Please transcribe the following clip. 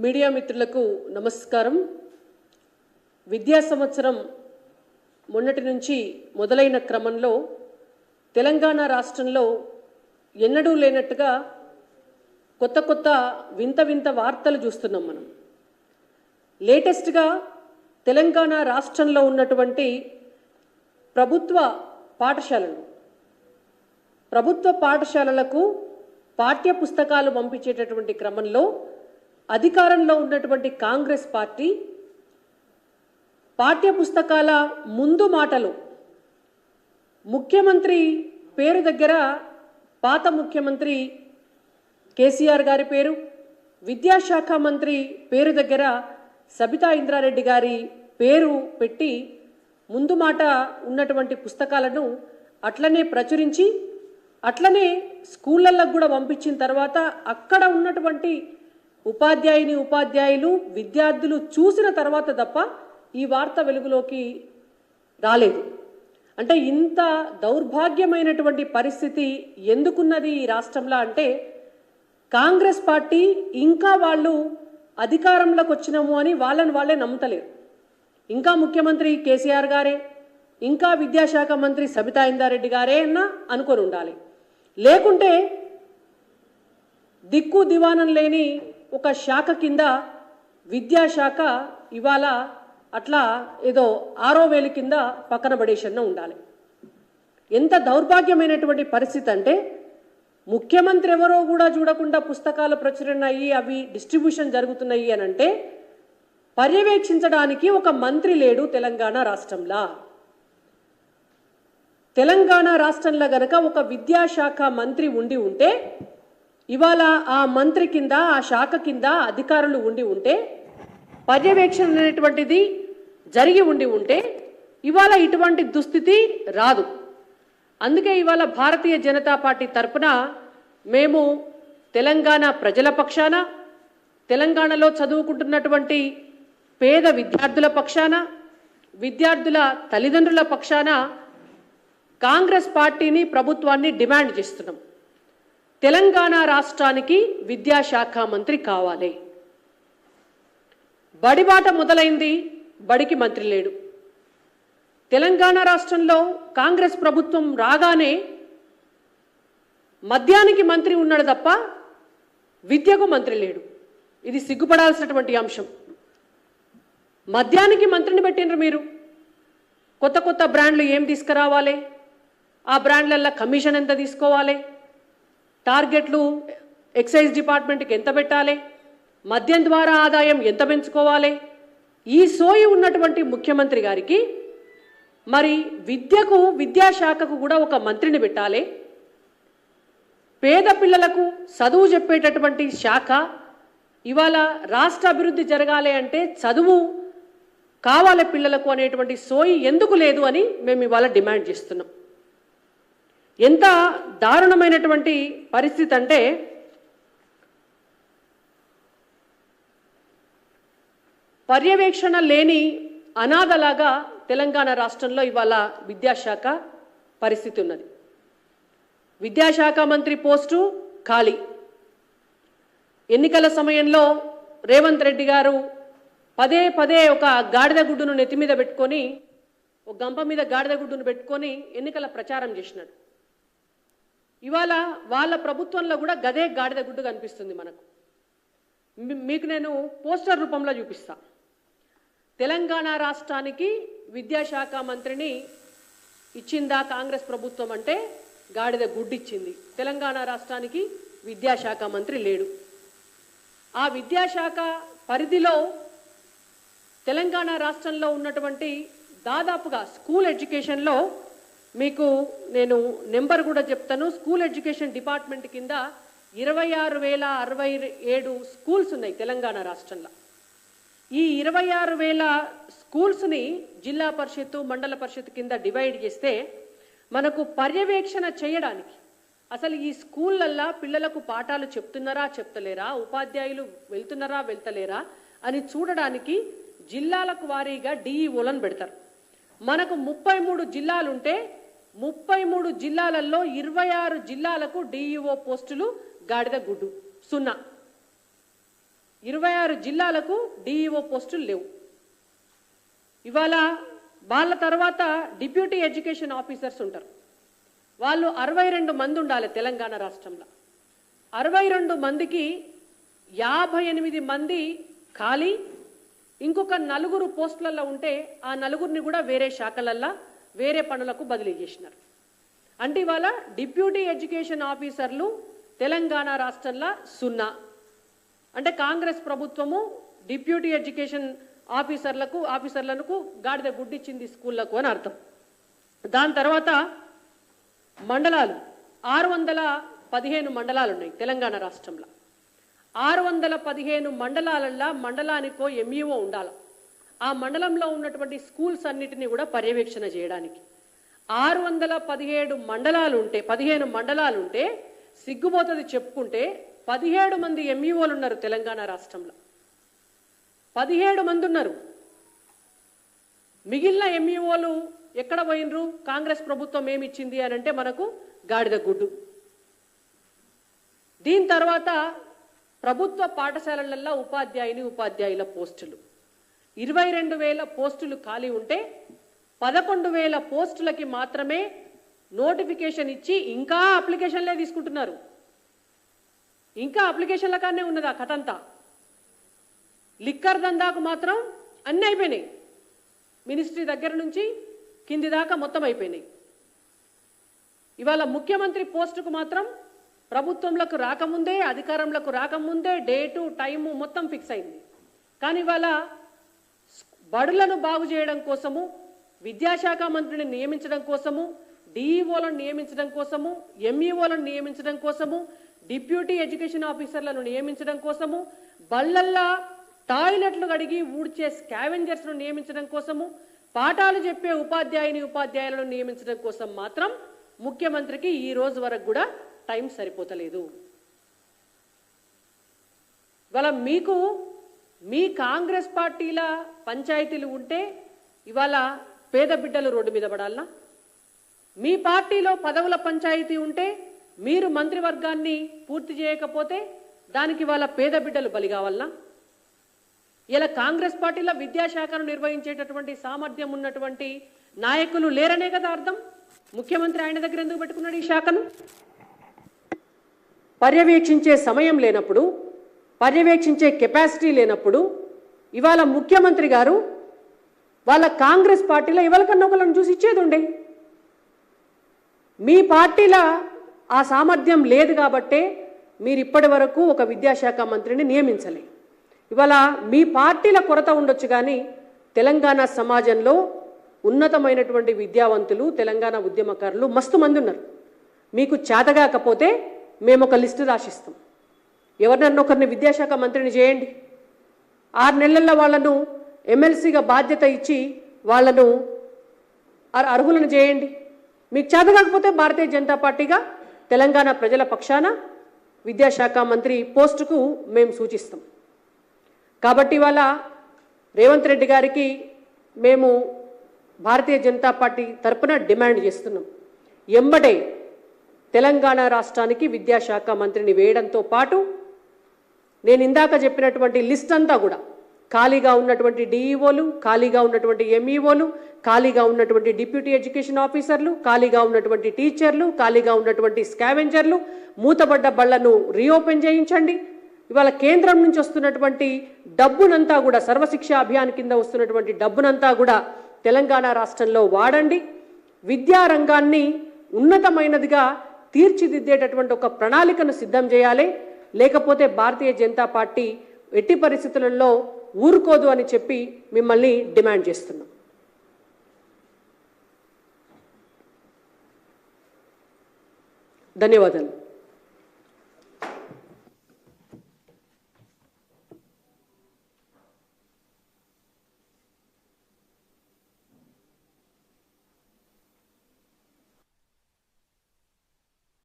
Media మిత్రులకు నమస్కారం. విద్యా సంవత్సరం మొన్నటి నుంచి మొదలైన క్రమంలో తెలంగాణ రాష్ట్రంలో ఎన్నడూ లేనట్టుగా కొత్త వింత వార్తలు చూస్తున్నాం మనం. లేటెస్ట్గా తెలంగాణ రాష్ట్రంలో ఉన్నటువంటి ప్రభుత్వ పాఠశాలలకు పాఠ్య పుస్తకాలు పంపించేటటువంటి క్రమంలో అధికారంలో ఉన్నటువంటి కాంగ్రెస్ పార్టీ పాఠ్య పుస్తకాల ముందు మాటలు ముఖ్యమంత్రి పేరు దగ్గర పాత ముఖ్యమంత్రి కేసీఆర్ గారి పేరు, విద్యాశాఖ మంత్రి పేరు దగ్గర సబితా ఇంద్రారెడ్డి గారి పేరు పెట్టి ముందు మాట ఉన్నటువంటి పుస్తకాలను అట్లనే ప్రచురించి అట్లనే స్కూళ్ళల్లో కూడా పంపించిన తర్వాత అక్కడ ఉన్నటువంటి ఉపాధ్యాయులు విద్యార్థులు చూసిన తర్వాత తప్ప ఈ వార్త వెలుగులోకి రాలేదు. అంటే ఇంత దౌర్భాగ్యమైనటువంటి పరిస్థితి ఎందుకున్నది ఈ రాష్ట్రంలో అంటే కాంగ్రెస్ పార్టీ ఇంకా వాళ్ళు అధికారంలోకి వచ్చినాము అని వాళ్ళే నమ్ముతలేరు. ఇంకా ముఖ్యమంత్రి కేసీఆర్ గారే, ఇంకా విద్యాశాఖ మంత్రి సబితా ఇంద్రారెడ్డి గారే అన్న అనుకొని ఉండాలి. లేకుంటే దిక్కు దివానం లేని ఒక శాఖ కింద విద్యాశాఖ ఇవాళ అట్లా ఏదో ఆరో వేలు కింద పక్కన పడేసన్న ఉండాలి. ఎంత దౌర్భాగ్యమైనటువంటి పరిస్థితి అంటే ముఖ్యమంత్రి ఎవరో కూడా చూడకుండా పుస్తకాలు ప్రచురణ అయ్యి అవి డిస్ట్రిబ్యూషన్ జరుగుతున్నాయి అని అంటే పర్యవేక్షించడానికి ఒక మంత్రి లేడు తెలంగాణ రాష్ట్రంలో. తెలంగాణ రాష్ట్రంలో గనక ఒక విద్యాశాఖ మంత్రి ఉండి ఉంటే ఇవాళ ఆ మంత్రి కింద ఆ శాఖ కింద అధికారులు ఉండి ఉంటే పర్యవేక్షణ అనేటువంటిది జరిగి ఉండి ఉంటే ఇవాళ ఇటువంటి దుస్థితి రాదు. అందుకే ఇవాళ భారతీయ జనతా పార్టీ తరఫున మేము తెలంగాణ ప్రజల పక్షాన, తెలంగాణలో చదువుకుంటున్నటువంటి పేద విద్యార్థుల పక్షాన, విద్యార్థుల తల్లిదండ్రుల పక్షాన కాంగ్రెస్ పార్టీని ప్రభుత్వాన్ని డిమాండ్ చేస్తున్నాం. తెలంగాణ రాష్ట్రానికి విద్యాశాఖ మంత్రి కావాలి. బడిబాట మొదలైంది, బడికి మంత్రి లేడు. తెలంగాణ రాష్ట్రంలో కాంగ్రెస్ ప్రభుత్వం రాగానే మద్యానికి మంత్రి ఉన్నాడు తప్ప విద్యకు మంత్రి లేడు. ఇది సిగ్గుపడాల్సినటువంటి అంశం. మద్యానికి మంత్రిని పెట్టినరు మీరు. కొత్త బ్రాండ్లు ఏం తీసుకురావాలి, ఆ బ్రాండ్లల్లో కమిషన్ ఎంత తీసుకోవాలి, టార్గెట్లు ఎక్సైజ్ డిపార్ట్మెంట్కి ఎంత పెట్టాలి, మద్యం ద్వారా ఆదాయం ఎంత పెంచుకోవాలి, ఈ సోయి ఉన్నటువంటి ముఖ్యమంత్రి గారికి మరి విద్యకు విద్యాశాఖకు కూడా ఒక మంత్రిని పెట్టాలి. పేద పిల్లలకు చదువు చెప్పేటటువంటి శాఖ ఇవాళ రాష్ట్ర అభివృద్ధి జరగాలి అంటే చదువు కావాలి పిల్లలకు అనేటువంటి సోయి ఎందుకు లేదు అని మేము ఇవాళ డిమాండ్ చేస్తున్నాం. ఎంత దారుణమైనటువంటి పరిస్థితి అంటే పర్యవేక్షణ లేని అనాథలాగా తెలంగాణ రాష్ట్రంలో ఇవాళ విద్యాశాఖ పరిస్థితి ఉన్నది. విద్యాశాఖ మంత్రి పోస్టు ఖాళీ. ఎన్నికల సమయంలో రేవంత్ రెడ్డి గారు పదే ఒక గాడిద గుడ్డును నెత్తి మీద పెట్టుకొని, ఒక గంప మీద గాడిద గుడ్డును పెట్టుకొని ఎన్నికల ప్రచారం చేసినాడు. ఇవాళ వాళ్ళ ప్రభుత్వంలో కూడా గదే గాడిద గుడ్డు కనిపిస్తుంది మనకు. మీకు నేను పోస్టర్ రూపంలో చూపిస్తా. తెలంగాణ రాష్ట్రానికి విద్యాశాఖ మంత్రిని ఇచ్చిందా కాంగ్రెస్ ప్రభుత్వం అంటే గాడిద గుడ్డు ఇచ్చింది. తెలంగాణ రాష్ట్రానికి విద్యాశాఖ మంత్రి లేడు. ఆ విద్యాశాఖ పరిధిలో తెలంగాణ రాష్ట్రంలో ఉన్నటువంటి దాదాపుగా స్కూల్ ఎడ్యుకేషన్లో మీకు నేను నెంబర్ కూడా చెప్తాను. స్కూల్ ఎడ్యుకేషన్ డిపార్ట్మెంట్ కింద 26,067 స్కూల్స్ ఉన్నాయి తెలంగాణ రాష్ట్రంలో. ఈ 26,000 స్కూల్స్ని జిల్లా పరిషత్తు మండల పరిషత్ కింద డివైడ్ చేస్తే మనకు పర్యవేక్షణ చేయడానికి అసలు ఈ స్కూళ్ళల్లో పిల్లలకు పాఠాలు చెప్తున్నారా చెప్తలేరా, ఉపాధ్యాయులు వెళ్తలేరా అని చూడడానికి జిల్లాలకు వారీగా డిఈఓలను పెడతారు. మనకు 33 జిల్లాలుంటే 33 జిల్లాలలో 26 జిల్లాలకు డిఈఓ పోస్టులు గాడిద గుడ్డు 0. 26 జిల్లాలకు డిఈఓ పోస్టులు లేవు. ఇవాళ వాళ్ళ తర్వాత డిప్యూటీ ఎడ్యుకేషన్ ఆఫీసర్స్ ఉంటారు. వాళ్ళు 62 మంది ఉండాలి తెలంగాణ రాష్ట్రంలో. 62 మందికి 58 మంది ఖాళీ, ఇంకొక 4 పోస్టులలో ఉంటే ఆ 4ని కూడా వేరే శాఖలల్లో వేరే పనులకు బదిలీ చేసినారు. అంటే ఇవాళ డిప్యూటీ ఎడ్యుకేషన్ ఆఫీసర్లు తెలంగాణ రాష్ట్రంలో 0. అంటే కాంగ్రెస్ ప్రభుత్వము డిప్యూటీ ఎడ్యుకేషన్ ఆఫీసర్లకు గాడిద గుడ్డిచ్చింది స్కూళ్లకు అని అర్థం. దాని తర్వాత మండలాలు 615 మండలాలు ఉన్నాయి తెలంగాణ రాష్ట్రంలో. 615 మండలాలల్లో మండలానికో ఎంఈఓ ఉండాలి. ఆ మండలంలో ఉన్నటువంటి స్కూల్స్ అన్నిటినీ కూడా పర్యవేక్షణ చేయడానికి 617 మండలాలు ఉంటే 15 మండలాలు ఉంటే సిగ్గుపోతుంది చెప్పుకుంటే 17 మంది ఎంఈఓలు ఉన్నారు తెలంగాణ రాష్ట్రంలో. 17 మంది ఉన్నారు. మిగిలిన ఎంఈఓలు ఎక్కడ పోయినరు? కాంగ్రెస్ ప్రభుత్వం ఏమిచ్చింది అని అంటే మనకు గాడిద గుడ్డు. దీని తర్వాత ప్రభుత్వ పాఠశాలలలో ఉపాధ్యాయుల పోస్టులు 22,000 పోస్టులు ఖాళీ ఉంటే 11,000 పోస్టులకి మాత్రమే నోటిఫికేషన్ ఇచ్చి ఇంకా అప్లికేషన్లే తీసుకుంటున్నారు. ఇంకా అప్లికేషన్ల కానే ఉన్నది ఆ కథంతా. లిక్కర్ దందాకు మాత్రం అన్నీ అయిపోయినాయి. మినిస్ట్రీ దగ్గర నుంచి కింది దాకా మొత్తం అయిపోయినాయి. ఇవాళ ముఖ్యమంత్రి పోస్టుకు మాత్రం ప్రభుత్వంలోకి రాకముందే, అధికారంలోకి రాకముందే డేటు టైము మొత్తం ఫిక్స్ అయింది. కానీ ఇవాళ బడులను బాగు చేయడం కోసము, విద్యాశాఖ మంత్రిని నియమించడం కోసము, డిఈఓలను నియమించడం కోసము, ఎంఈఓలను నియమించడం కోసము, డిప్యూటీ ఎడ్యుకేషన్ ఆఫీసర్లను నియమించడం కోసము, బళ్ళల్లా టాయిలెట్లు కడిగి ఊడ్చే స్కావెంజర్స్ను నియమించడం కోసము, పాఠాలు చెప్పే ఉపాధ్యాయులను నియమించడం కోసం మాత్రం ముఖ్యమంత్రికి ఈ రోజు వరకు కూడా టైం సరిపోతలేదు. ఇవాళ మీకు మీ కాంగ్రెస్ పార్టీల పంచాయతీలు ఉంటే ఇవాళ పేద బిడ్డలు రోడ్డు మీద పడాలనా? మీ పార్టీలో పదవుల పంచాయతీ ఉంటే మీరు మంత్రివర్గాన్ని పూర్తి చేయకపోతే దానికి వాళ్ళ పేద బిడ్డలు బలి కావాలనా? ఇలా కాంగ్రెస్ పార్టీలో విద్యాశాఖను నిర్వహించేటటువంటి సామర్థ్యం ఉన్నటువంటి నాయకులు లేరనే కదా అర్థం. ముఖ్యమంత్రి ఆయన దగ్గర ఎందుకు పెట్టుకున్నాడు ఈ శాఖను? పర్యవేక్షించే సమయం లేనప్పుడు, పర్యవేక్షించే కెపాసిటీ లేనప్పుడు ఇవాళ ముఖ్యమంత్రి గారు వాళ్ళ కాంగ్రెస్ పార్టీలో ఎవరికన్నా ఒకళ్ళని చూసి ఇచ్చేది ఉండే. మీ పార్టీలో ఆ సామర్థ్యం లేదు కాబట్టే మీరు ఇప్పటి వరకు ఒక విద్యాశాఖ మంత్రిని నియమించలే. ఇవాళ మీ పార్టీల కొరత ఉండొచ్చు కానీ తెలంగాణ సమాజంలో ఉన్నతమైనటువంటి విద్యావంతులు, తెలంగాణ ఉద్యమకారులు మస్తు మంది ఉన్నారు. మీకు చేతగాకపోతే మేము ఒక లిస్టు రాసిస్తాం. ఎవరినన్నా ఒకరిని విద్యాశాఖ మంత్రిని చేయండి. 6 నెలల్లో వాళ్ళను ఎమ్మెల్సీగా బాధ్యత ఇచ్చి వాళ్ళను అర్హులను చేయండి. మీకు చేతగాకపోతే భారతీయ జనతా పార్టీగా తెలంగాణ ప్రజల పక్షాన విద్యాశాఖ మంత్రి పోస్టుకు మేము సూచిస్తాం. కాబట్టి ఇవాళ రేవంత్ రెడ్డి గారికి మేము భారతీయ జనతా పార్టీ తరపున డిమాండ్ చేస్తున్నాం. ఎంబడే తెలంగాణ రాష్ట్రానికి విద్యాశాఖ మంత్రిని వేయడంతో పాటు నేను ఇందాక చెప్పినటువంటి లిస్ట్ అంతా కూడా ఖాళీగా ఉన్నటువంటి డిఈఓలు, ఖాళీగా ఉన్నటువంటి ఎంఈఓలు, ఖాళీగా ఉన్నటువంటి డిప్యూటీ ఎడ్యుకేషన్ ఆఫీసర్లు, ఖాళీగా ఉన్నటువంటి టీచర్లు, ఖాళీగా ఉన్నటువంటి స్కావెంజర్లు, మూతబడ్డ బళ్లను రీఓపెన్ చేయించండి. ఇవాళ కేంద్రం నుంచి వస్తున్నటువంటి డబ్బునంతా కూడా సర్వశిక్ష అభియాన్ కింద వస్తున్నటువంటి డబ్బునంతా కూడా తెలంగాణ రాష్ట్రంలో వాడండి. విద్యారంగాన్ని ఉన్నతమైనదిగా తీర్చిదిద్దేటటువంటి ఒక ప్రణాళికను సిద్ధం చేయాలి. లేకపోతే భారతీయ జనతా పార్టీ ఎట్టి పరిస్థితులలో ఊరుకోదు అని చెప్పి మిమ్మల్ని డిమాండ్ చేస్తున్నాం. ధన్యవాదాలు.